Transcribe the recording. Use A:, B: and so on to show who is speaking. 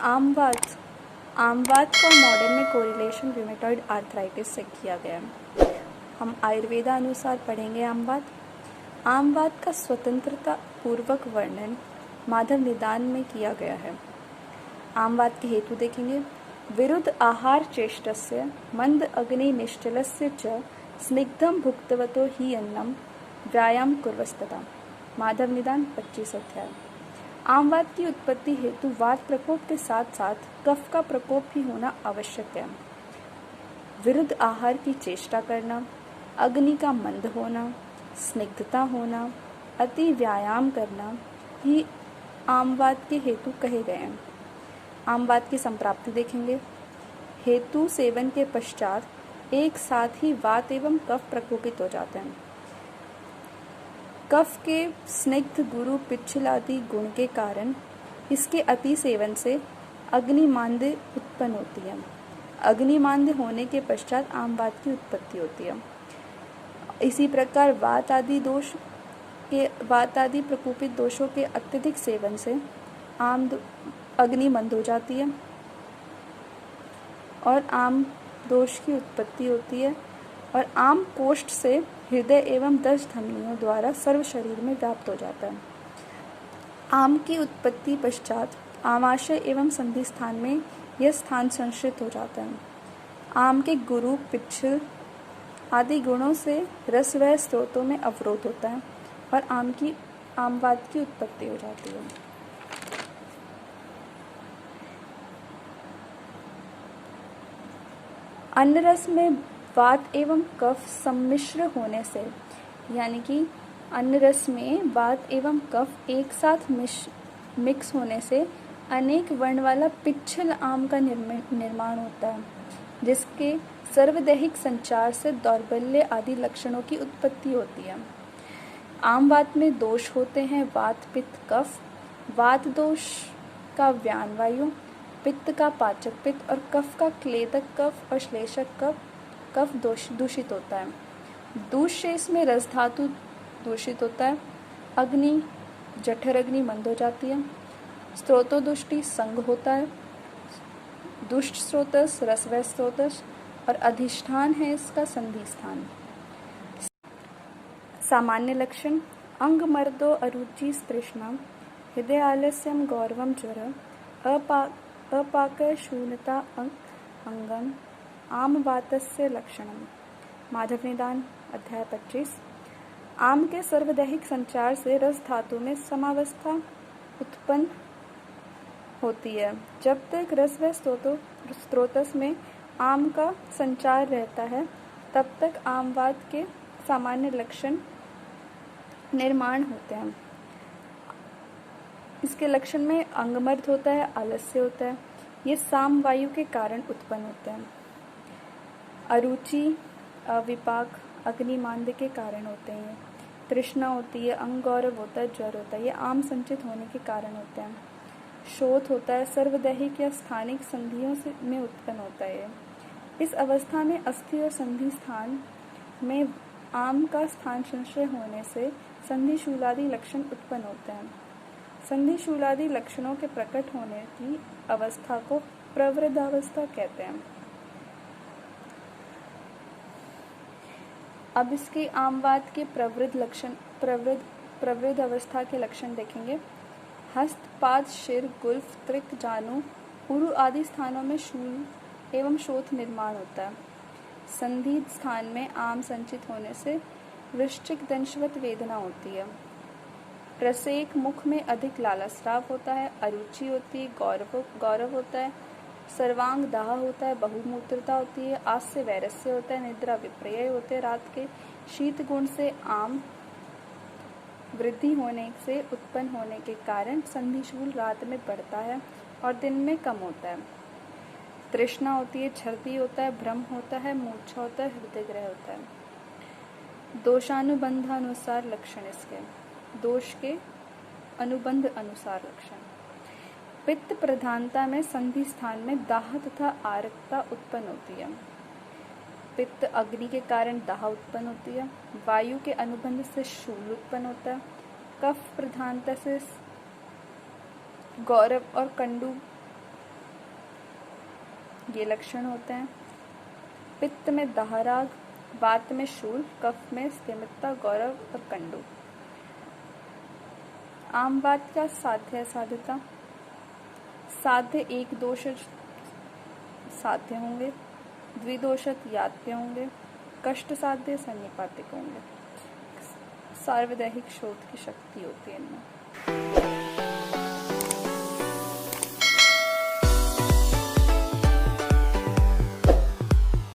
A: आमवात आमवात का मॉडर्न में correlation rheumatoid arthritis से किया गया है। हम आयुर्वेदा अनुसार पढ़ेंगे आमवात। आमवात का स्वतंत्रता पूर्वक वर्णन माधव निदान में किया गया है। आमवात के हेतु देखेंगे। विरुद्ध आहार चेष्टस्य मंद अग्नि निश्चलस्य च स्निग्धम भुक्तवतो ही अन्नम व्यायाम कुर्वस्तता। माधव निदान 25 अध्याय। आमवात की उत्पत्ति हेतु वात प्रकोप के साथ साथ कफ का प्रकोप भी होना आवश्यक है। विरुद्ध आहार की चेष्टा करना, अग्नि का मंद होना, स्निग्धता होना, अति व्यायाम करना ही आमवात के हेतु कहे गए हैं। आमवात की संप्राप्ति देखेंगे। हेतु सेवन के पश्चात एक साथ ही वात एवं कफ प्रकोपित हो जाते हैं। कफ के स्निग्ध गुरु पिच्छल आदि गुण के कारण इसके अति सेवन से अग्निमांद्य उत्पन्न होती है। अग्निमांद्य होने के पश्चात आमवात की उत्पत्ति होती है। इसी प्रकार वात आदि प्रकोपित दोषों के अत्यधिक सेवन से अग्नि मंद हो जाती है और आम दोष की उत्पत्ति होती है और आम कोष्ठ से हृदय एवं 10 धमनियों द्वारा सर्व शरीर में व्याप्त हो जाता है। आम की उत्पत्ति पश्चात आमाशय एवं संधि स्थान में यह स्थान संश्रित हो जाता है। आम के गुरु पिच्छल आदि गुणों से रस व स्रोतों में अवरोध होता है और आमवात की उत्पत्ति हो जाती है। अन्न रस में वात एवं कफ सम्मिश्र होने से, यानी कि अन्न रस में वात एवं कफ एक साथ मिक्स होने से अनेक वर्ण वाला पिच्छल आम का निर्माण होता है, जिसके सर्वदैहिक संचार से दौर्बल्य आदि लक्षणों की उत्पत्ति होती है। आमवात में दोष होते हैं वात पित्त कफ। वात दोष का व्यान वायु, पित्त का पाचक पित्त और कफ का क्लेदक कफ और श्लेषक कफ दूषित होता है। दूषशेष में रस धातु दूषित होता है। अग्नि जठर अग्नि मंद हो जाती है। स्त्रोतोदुष्टि संग होता है। दुष्ट स्रोतस रस व स्रोतस और अधिष्ठान है इसका संधि स्थान। सामान्य लक्षण। अंग मर्दो अरुचि तृष्णा, हृदय आलस्यम गौरवम ज्वर, अपाक शून्यता अंगम आमवातस्य लक्षणम। माधव निदान अध्याय 25। आम के सर्वदैहिक संचार से रस धातु में समावस्था उत्पन्न होती है। जब तक रस व स्रोतस में आम का संचार रहता है तब तक आमवात के सामान्य लक्षण निर्माण होते हैं। इसके लक्षण में अंगमर्द होता है, आलस्य होता है। ये साम वायु के कारण उत्पन्न होते हैं। अरुचि अविपाक अग्निमांद्य के कारण होते हैं। तृष्णा होती है, अंगगौरव होता है, ज्वर होता है, ये आम संचित होने के कारण होते हैं। शोथ होता है, सर्वदैहिक या स्थानिक संधियों में उत्पन्न होता है। इस अवस्था में अस्थि और संधि स्थान में आम का स्थान संशय होने से संधि शूलादि लक्षण उत्पन्न होते हैं। संधि शूलादि लक्षणों के प्रकट होने की अवस्था को प्रवृद्धावस्था कहते हैं। अब इसके आमवात के प्रवृद्ध अवस्था के लक्षण देखेंगे। हस्त पाद शिर गुल्फ त्रिक जानु उरु आदि स्थानों में शूल एवं शोथ निर्माण होता है। संधि स्थान में आम संचित होने से वृश्चिक दंशवत वेदना होती है। प्रसेक मुख में अधिक लालास्राव होता है। अरुचि होती है, गौरव होता है, सर्वांग दाह होता है, बहुमूत्रता होती है, आस्य वैरस्य होता है, निद्रा विपर्य होते हैं। रात के शीत गुण से आम वृद्धि होने से उत्पन्न होने के कारण संधिशूल रात में बढ़ता है और दिन में कम होता है। तृष्णा होती है, छर्दी होता है, भ्रम होता है, मूर्छा होता है, हृदय ग्रह होता है। दोषानुबंधानुसार लक्षण इसके दोष के अनुबंध अनुसार लक्षण। पित्त प्रधानता में संधि स्थान में दाह तथा आरक्ता उत्पन्न होती है। पित्त अग्नि के कारण दाह उत्पन्न होती है। वायु के अनुबंध से शूल उत्पन्न होता है। कफ प्रधानता से गौरव और कंडू ये लक्षण होते हैं। पित्त में दाहराग, वात में शूल, कफ में स्तिमितता, गौरव और कंडू। आम बात का साध्य असाध्यता। साध्य एक दोषज साध्य होंगे, द्विदोषत यात्य होंगे, कष्ट साध्य सन्निपातिक होंगे। सार्वदैहिक शोध की शक्ति होती है इनमें।